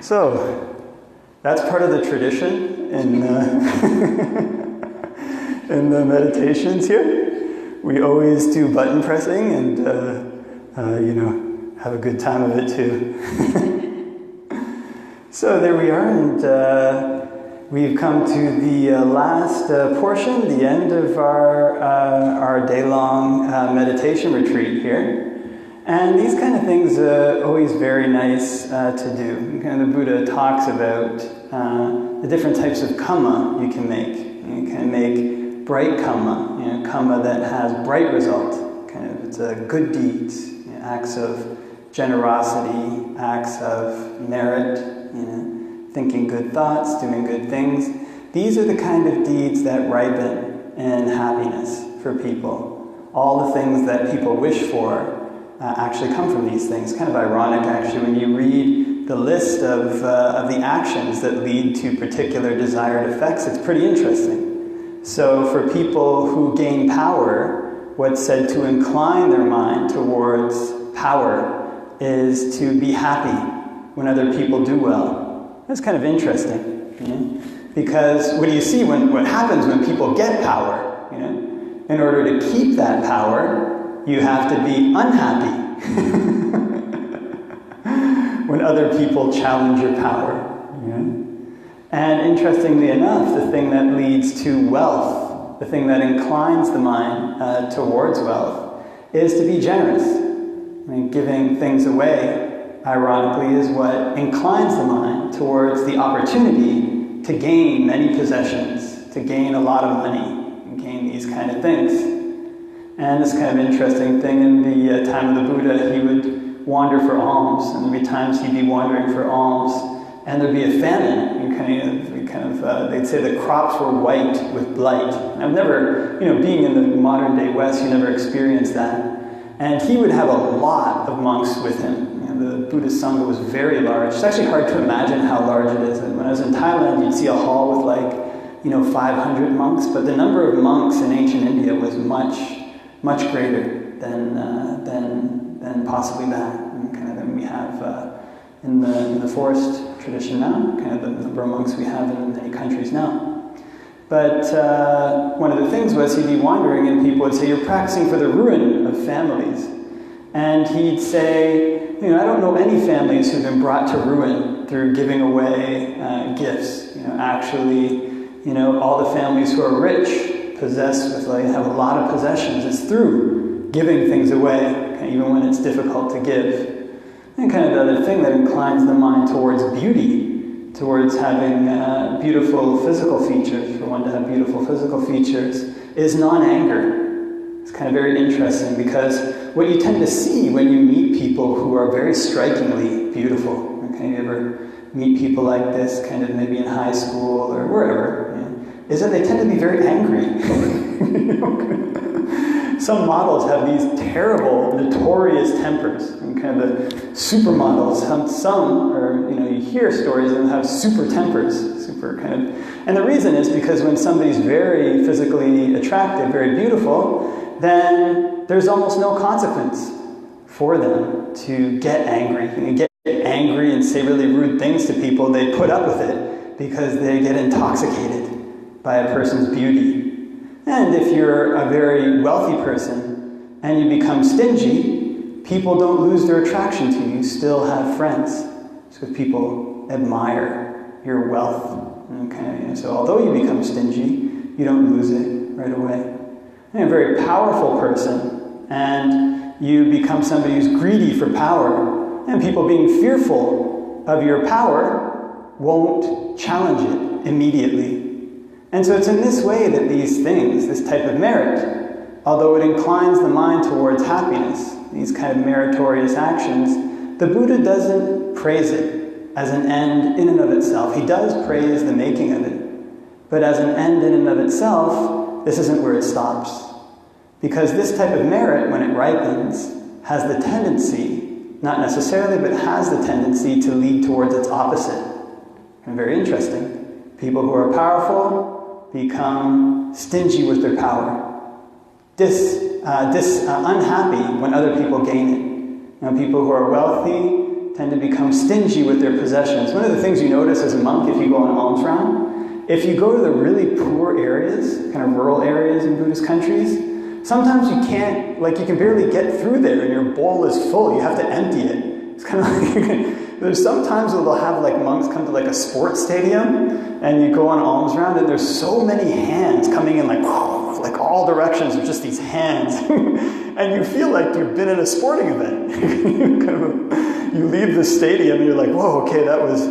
So, that's part of the tradition in, in the meditations here. We always do button pressing and, have a good time of it too. So there we are, and we've come to the last portion, the end of our day-long meditation retreat here. And these kind of things are always very nice to do. Kind of the Buddha talks about the different types of kamma you can make. You can make bright kamma, kamma that has bright result. Kind of, it's good deeds, acts of generosity, acts of merit, thinking good thoughts, doing good things. These are the kind of deeds that ripen in happiness for people. All the things that people wish for actually come from these things. Kind of ironic, actually, when you read the list of the actions that lead to particular desired effects, it's pretty interesting. So for people who gain power, what's said to incline their mind towards power is to be happy when other people do well. That's kind of interesting, because what do you see what happens when people get power? In order to keep that power, you have to be unhappy when other people challenge your power. And interestingly enough, the thing that leads to wealth, the thing that inclines the mind towards wealth, is to be generous. Giving things away, ironically, is what inclines the mind towards the opportunity to gain many possessions, to gain a lot of money, and gain these kind of things. And this kind of interesting thing, in the time of the Buddha, he would wander for alms, and there'd be times he'd be wandering for alms, and there'd be a famine. They'd say the crops were white with blight. And I've never, being in the modern day West, you never experienced that. And he would have a lot of monks with him. The Buddhist Sangha was very large. It's actually hard to imagine how large it is. And when I was in Thailand, you'd see a hall with 500 monks, but the number of monks in ancient India was much greater than possibly that. And kind of than we have in the forest tradition now, kind of the number of monks we have in many countries now. But one of the things was he'd be wandering and people would say, "You're practicing for the ruin of families." And he'd say, "I don't know any families who've been brought to ruin through giving away gifts. Actually, all the families who are rich, possessed with, have a lot of possessions, it's through giving things away, even when it's difficult to give." And kind of the other thing that inclines the mind towards beauty, towards having beautiful physical features, for one to have beautiful physical features, is non-anger. It's kind of very interesting, because what you tend to see when you meet people who are very strikingly beautiful, you ever meet people like this, kind of maybe in high school or wherever, is that they tend to be very angry. Some models have these terrible, notorious tempers, and kind of the supermodels. Some are, you hear stories of them have super tempers, and the reason is because when somebody's very physically attractive, very beautiful, then there's almost no consequence for them to get angry. Get angry and say really rude things to people, they put up with it because they get intoxicated by a person's beauty. And if you're a very wealthy person and you become stingy, people don't lose their attraction to you. You still have friends. So people admire your wealth. So although you become stingy, you don't lose it right away. And a very powerful person, and you become somebody who's greedy for power, and people being fearful of your power won't challenge it immediately. And so it's in this way that these things, this type of merit, although it inclines the mind towards happiness, these kind of meritorious actions, the Buddha doesn't praise it as an end in and of itself. He does praise the making of it. But as an end in and of itself, this isn't where it stops. Because this type of merit, when it ripens, has the tendency, not necessarily, but has the tendency to lead towards its opposite. And very interesting. People who are powerful become stingy with their power. Unhappy when other people gain it. People who are wealthy tend to become stingy with their possessions. One of the things you notice as a monk if you go on alms round, if you go to the really poor areas, kind of rural areas in Buddhist countries, sometimes you can't, like you can barely get through there and your bowl is full. You have to empty it. It's kind of like, there's sometimes where they'll have like monks come to like a sports stadium and you go on alms round and there's so many hands coming in like all directions of just these hands. And you feel like you've been in a sporting event. You leave the stadium and you're like, whoa, okay, that was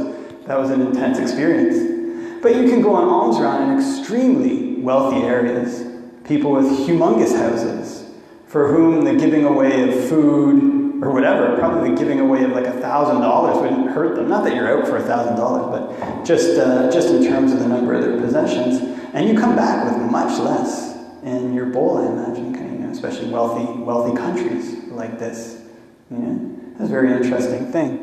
an intense experience. But you can go on alms round in extremely wealthy areas. People with humongous houses, for whom the giving away of food or whatever, probably the giving away of like $1,000 wouldn't hurt them. Not that you're out for $1,000, but just in terms of the number of their possessions. And you come back with much less in your bowl, I imagine, especially wealthy countries like this. That's a very interesting thing.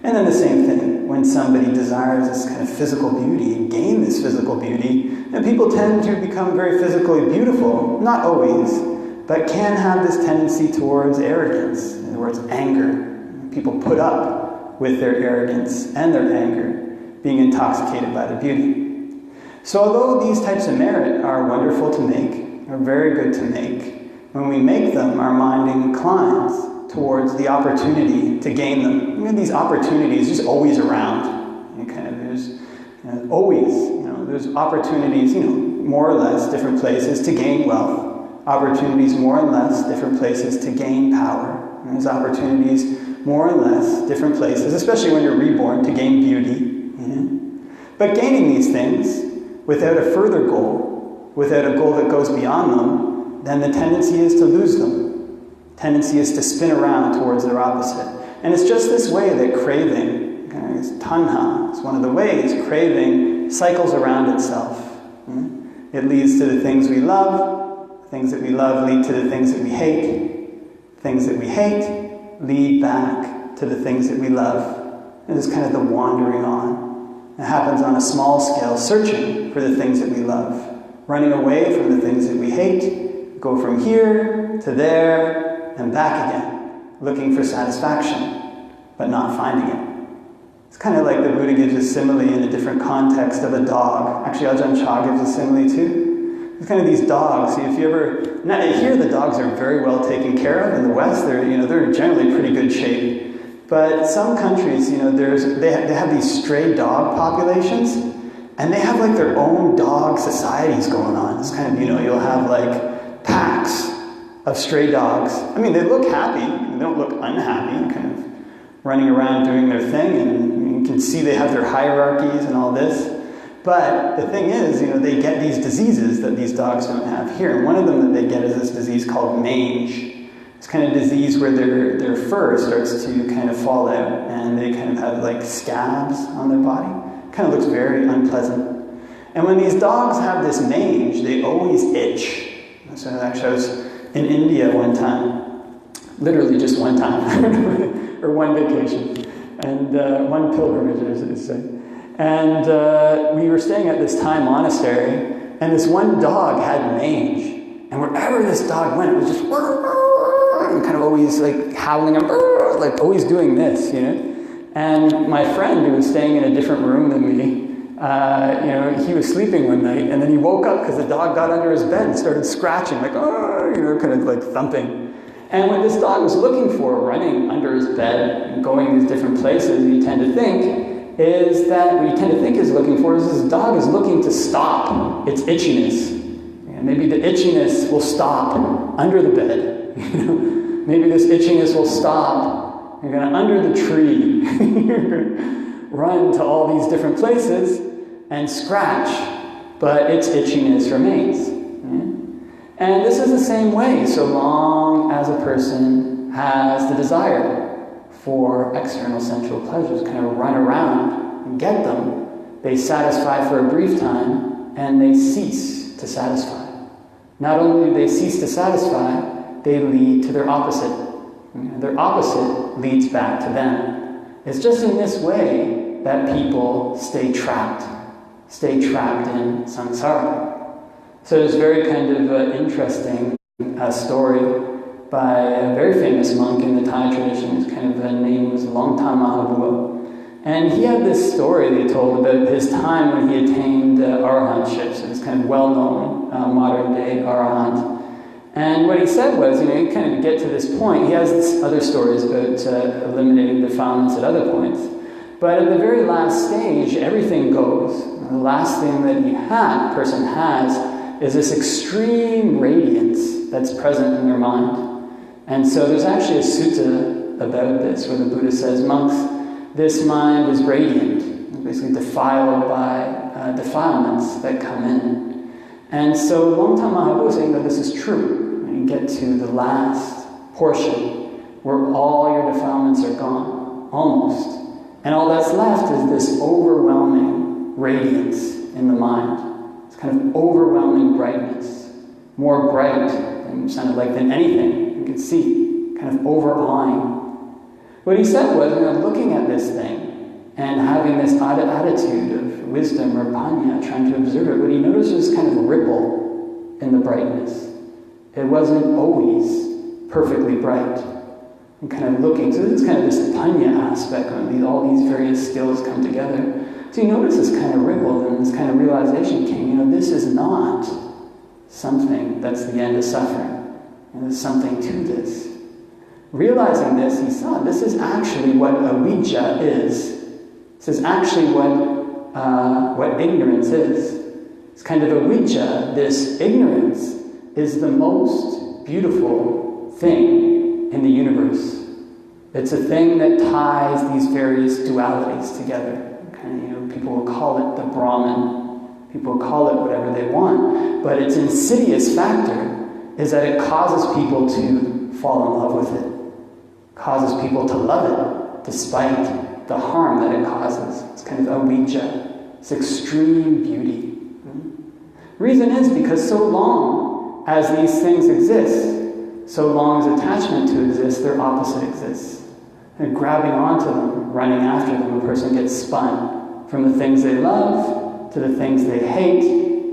And then the same thing, when somebody desires this kind of physical beauty and gain this physical beauty, and people tend to become very physically beautiful, not always, but can have this tendency towards arrogance, in other words, anger. People put up with their arrogance and their anger, being intoxicated by their beauty. So although these types of merit are wonderful to make, are very good to make, when we make them, our mind inclines towards the opportunity to gain them. These opportunities just always around. There's always, there's opportunities, more or less different places to gain wealth. Opportunities more or less different places to gain power. There's opportunities more or less different places, especially when you're reborn, to gain beauty. But gaining these things without a further goal, without a goal that goes beyond them, then the tendency is to lose them. Tendency is to spin around towards their opposite. And it's just this way that craving, tanha, is one of the ways craving cycles around itself. It leads to the things we love. Things that we love lead to the things that we hate. Things that we hate lead back to the things that we love. And it's kind of the wandering on. It happens on a small scale, searching for the things that we love. Running away from the things that we hate. Go from here to there and back again, looking for satisfaction, but not finding it. It's kind of like the Buddha gives a simile in a different context of a dog. Actually, Ajahn Chah gives a simile too. It's kind of these dogs. If you ever, now here the dogs are very well taken care of in the West. They're generally pretty good shape. But some countries, they have these stray dog populations, and they have like their own dog societies going on. It's kind of, you'll have like packs of stray dogs. They look happy. They don't look unhappy, kind of running around doing their thing, and you can see they have their hierarchies and all this. But the thing is, they get these diseases that these dogs don't have here. And one of them that they get is this disease called Mange. It's kind of disease where their fur starts to kind of fall out, and they kind of have like scabs on their body. Kind of looks very unpleasant. And when these dogs have this mange, they always itch. So actually I was in India one time, literally just one time, or one vacation, and one pilgrimage, as it say. And we were staying at this Thai monastery, and this one dog had mange. And wherever this dog went, it was just and kind of always like howling and like always doing this, And my friend, who was staying in a different room than me, he was sleeping one night, and then he woke up because the dog got under his bed and started scratching, like, kind of like thumping. And what this dog was looking for, running under his bed and going these different places, what you tend to think is this dog is looking to stop its itchiness. Maybe the itchiness will stop under the bed. Maybe this itchiness will stop. You're going to under the tree. You're going to run to all these different places and scratch, but its itchiness remains. And this is the same way, so long as a person has the desire for external sensual pleasures, kind of run around and get them, they satisfy for a brief time, and they cease to satisfy. Not only do they cease to satisfy, they lead to their opposite. Their opposite leads back to them. It's just in this way that people stay trapped in samsara. So it's very kind of interesting story by a very famous monk in the Thai tradition. His kind of name was Longtama. And he had this story that he told about his time when he attained arahantship, so this kind of well-known modern-day arahant. And what he said was, you kind of get to this point. He has other stories about eliminating defilements at other points. But at the very last stage, everything goes. The last thing that a person has, is this extreme radiance that's present in their mind. And so there's actually a sutta about this, where the Buddha says, monks, this mind is radiant, basically defiled by defilements that come in. And so Longtama Mahaprabhu is saying that this is true. When you get to the last portion, where all your defilements are gone, almost. And all that's left is this overwhelming radiance in the mind. It's kind of overwhelming brightness. More bright than anything you can see. Kind of overawing. What he said was, looking at this thing and having this attitude of wisdom or panya, trying to observe it, what he noticed was kind of a ripple in the brightness. It wasn't always perfectly bright. And kind of looking, so this is kind of this panya aspect, when all these various skills come together. So you notice this kind of ripple, and this kind of realization came, this is not something that's the end of suffering. There's something to this. Realizing this, he saw this is actually what avijja is. This is actually what ignorance is. It's kind of avijja, this ignorance, is the most beautiful thing in the universe. It's a thing that ties these various dualities together. People will call it the Brahman. People will call it whatever they want. But its insidious factor is that it causes people to fall in love with it. Causes people to love it, despite the harm that it causes. It's kind of avijja. It's extreme beauty. The reason is because so long as these things exist, so long as attachment to exist, their opposite exists. And grabbing onto them, running after them, a person gets spun from the things they love to the things they hate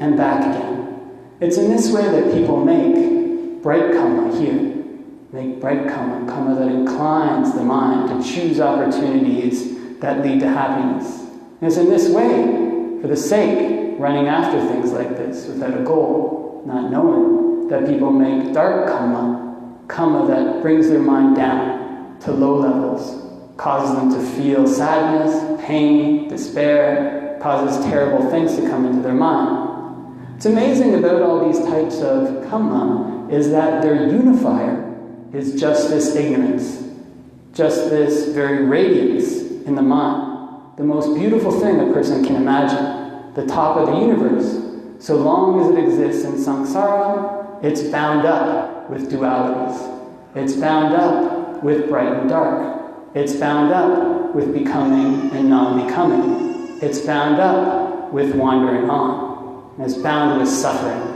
and back again. It's in this way that people make bright kamma here. Make bright kamma that inclines the mind to choose opportunities that lead to happiness. And it's in this way, for the sake, running after things like this without a goal, not knowing, that people make dark kamma that brings their mind down to low levels, causes them to feel sadness, pain, despair, causes terrible things to come into their mind. What's amazing about all these types of kamma is that their unifier is just this ignorance, just this very radiance in the mind. The most beautiful thing a person can imagine, the top of the universe. So long as it exists in samsara, it's bound up with dualities. It's bound up with bright and dark. It's bound up with becoming and non-becoming. It's bound up with wandering on. And it's bound with suffering.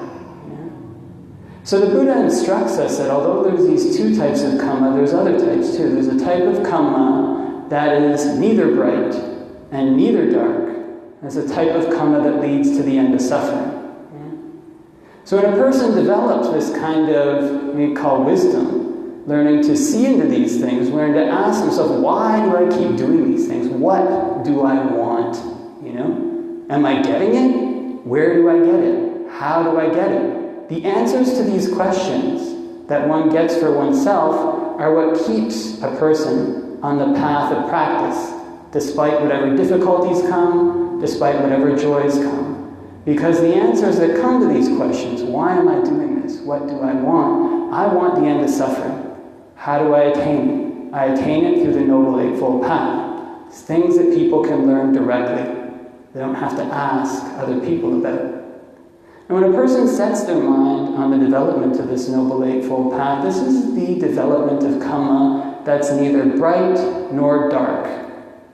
So the Buddha instructs us that although there's these two types of kamma, there's other types too. There's a type of kamma that is neither bright and neither dark. There's a type of kamma that leads to the end of suffering. So when a person develops this kind of, we call wisdom, learning to see into these things, learning to ask himself, why do I keep doing these things? What do I want? Am I getting it? Where do I get it? How do I get it? The answers to these questions that one gets for oneself are what keeps a person on the path of practice, despite whatever difficulties come, despite whatever joys come. Because the answers that come to these questions, why am I doing this? What do I want? I want the end of suffering. How do I attain it? I attain it through the Noble Eightfold Path. It's things that people can learn directly. They don't have to ask other people about it. And when a person sets their mind on the development of this Noble Eightfold Path, this is the development of kamma that's neither bright nor dark.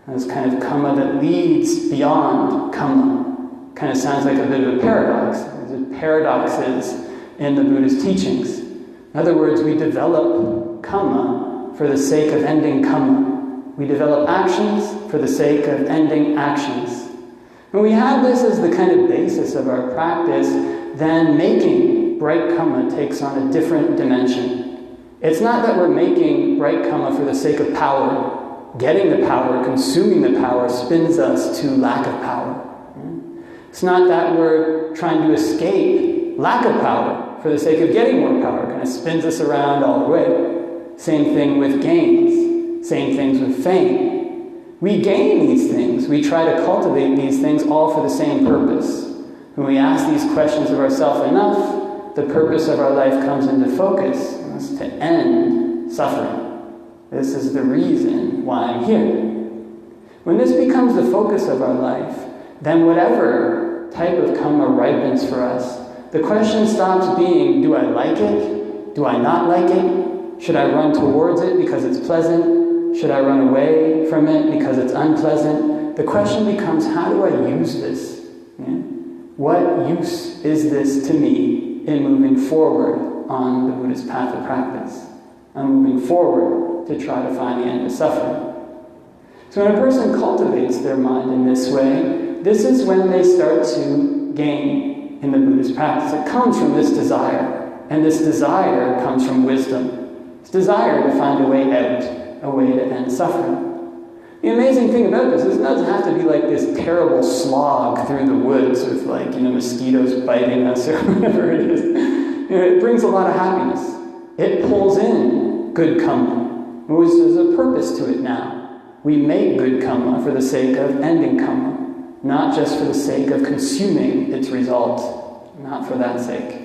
This kind of kamma that leads beyond kamma. Kind of sounds like a bit of a paradox. There's paradoxes in the Buddha's teachings. In other words, we develop kamma for the sake of ending kamma. We develop actions for the sake of ending actions. When we have this as the kind of basis of our practice, then making bright kamma takes on a different dimension. It's not that we're making bright kamma for the sake of power. Getting the power, consuming the power, spins us to lack of power. It's not that we're trying to escape lack of power for the sake of getting more power. It kind of spins us around all the way. Same thing with gains. Same things with fame. We gain these things. We try to cultivate these things all for the same purpose. When we ask these questions of ourselves enough, the purpose of our life comes into focus. And that's to end suffering. This is the reason why I'm here. When this becomes the focus of our life, then whatever type of kamma ripens for us, the question stops being, do I like it? Do I not like it? Should I run towards it because it's pleasant? Should I run away from it because it's unpleasant? The question becomes, how do I use this? What use is this to me in moving forward on the Buddhist path of practice? I'm moving forward to try to find the end of suffering. So when a person cultivates their mind in this way, this is when they start to gain in the Buddhist practice. It comes from this desire, and this desire comes from wisdom. It's desire to find a way out, a way to end suffering. The amazing thing about this is it doesn't have to be like this terrible slog through the woods with mosquitoes biting us or whatever it is. It brings a lot of happiness. It pulls in good kamma. There's a purpose to it now. We make good kamma for the sake of ending kamma, not just for the sake of consuming its result, not for that sake.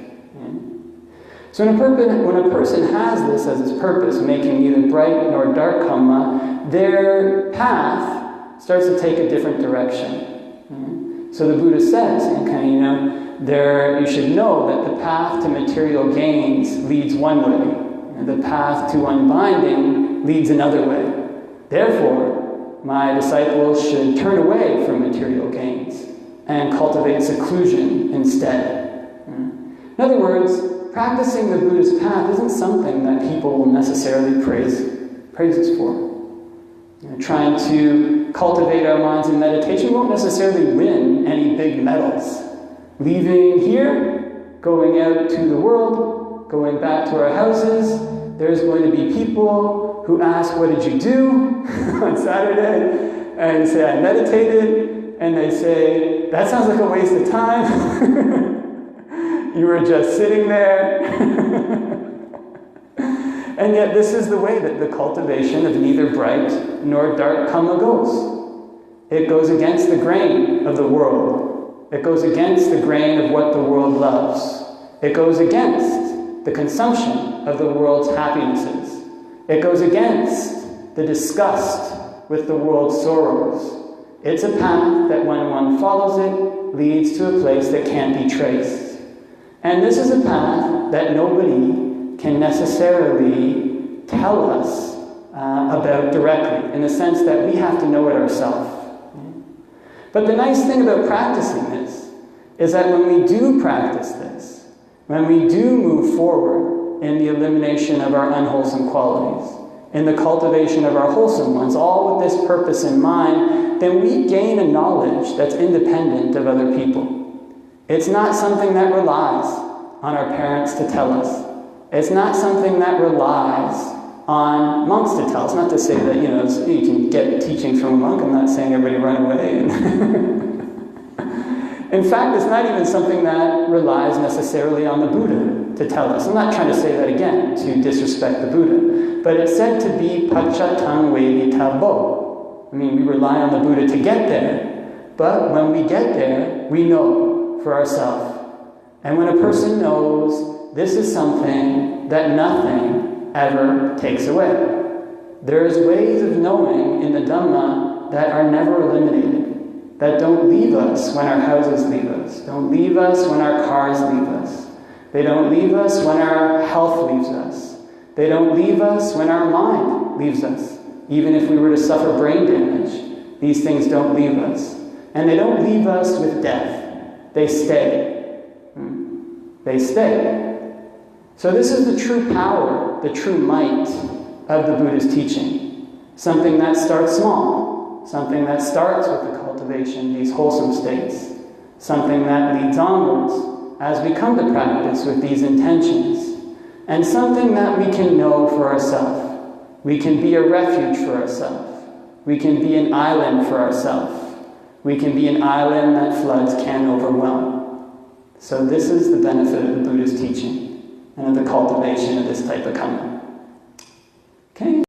So when a person has this as its purpose, making neither bright nor dark kamma, their path starts to take a different direction. So the Buddha says, you should know that the path to material gains leads one way, and the path to unbinding leads another way. Therefore, my disciples should turn away from material gains and cultivate seclusion instead. In other words, practicing the Buddhist path isn't something that people will necessarily praise us for. Trying to cultivate our minds in meditation won't necessarily win any big medals. Leaving here, going out to the world, going back to our houses, there's going to be people who ask, what did you do on Saturday? And you say, I meditated. And they say, that sounds like a waste of time. You were just sitting there. And yet this is the way that the cultivation of neither bright nor dark kamma goes. It goes against the grain of the world. It goes against the grain of what the world loves. It goes against the consumption of the world's happinesses. It goes against the disgust with the world's sorrows. It's a path that when one follows it, leads to a place that can't be traced. And this is a path that nobody can necessarily tell us about directly, in the sense that we have to know it ourselves. But the nice thing about practicing this is that when we do practice this, when we do move forward in the elimination of our unwholesome qualities, in the cultivation of our wholesome ones, all with this purpose in mind, then we gain a knowledge that's independent of other people. It's not something that relies on our parents to tell us. It's not something that relies on monks to tell us. Not to say that, you can get teachings from a monk. I'm not saying everybody run away. In fact, it's not even something that relies necessarily on the Buddha to tell us. I'm not trying to say that again to disrespect the Buddha. But it's said to be pachatang veditabo. We rely on the Buddha to get there. But when we get there, we know for ourselves. And when a person knows, this is something that nothing ever takes away. There's ways of knowing in the Dhamma that are never eliminated, that don't leave us when our houses leave us, don't leave us when our cars leave us. They don't leave us when our health leaves us. They don't leave us when our mind leaves us. Even if we were to suffer brain damage, these things don't leave us. And they don't leave us with death. They stay. They stay. So this is the true power, the true might of the Buddha's teaching. Something that starts small. Something that starts with the cultivation of these wholesome states. Something that leads onwards as we come to practice with these intentions. and something that we can know for ourselves. We can be a refuge for ourselves. We can be an island for ourselves. We can be an island that floods can overwhelm. So this is the benefit of the Buddha's teaching and of the cultivation of this type of kamma.